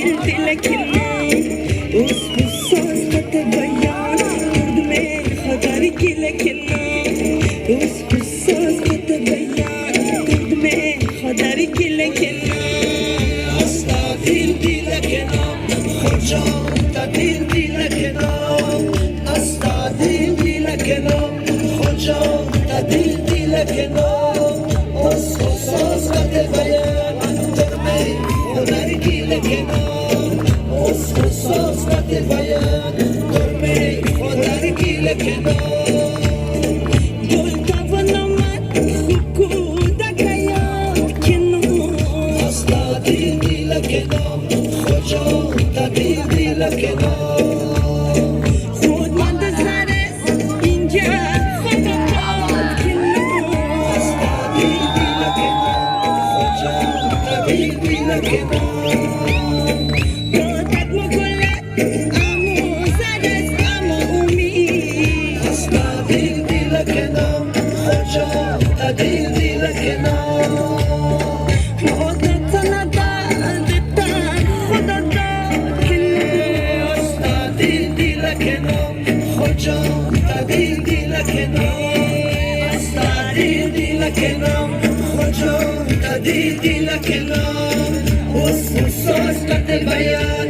دل کنار اسم ساز بیان درد میں خداری گل کنار اسم ساز بیان درد میں خداری گل کنار استا دل کنار خجا تا دل کنار استا دل کنار خجا تا دل کنار اسم ساز بیان درد میں خداری گل کنار اسم ساز بیان درد میں خداری گل کنار گل توانمت خوکودا گیاد کنار استا دل کنار خجا تا دل کنار خودمند زرس اینجا خدا داد کنار استا دل کنار خجا تا دل کنار دادت مگلت امو زرس امو امید استا دل کنار خجا تا دل کنار خودت ندادتن خدا داد کنار استا دل کنار خجا تا دل کنار استا دل کنار خجا تا دل کنار اسم ساز بیان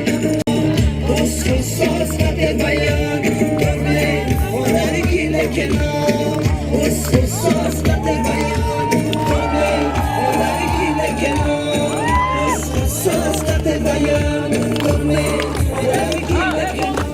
اسم ساز بیان درد خدای گل کنار اسم ساز بیان درد خدای گل کنار اسم ساز بیان درد خدای گل کنار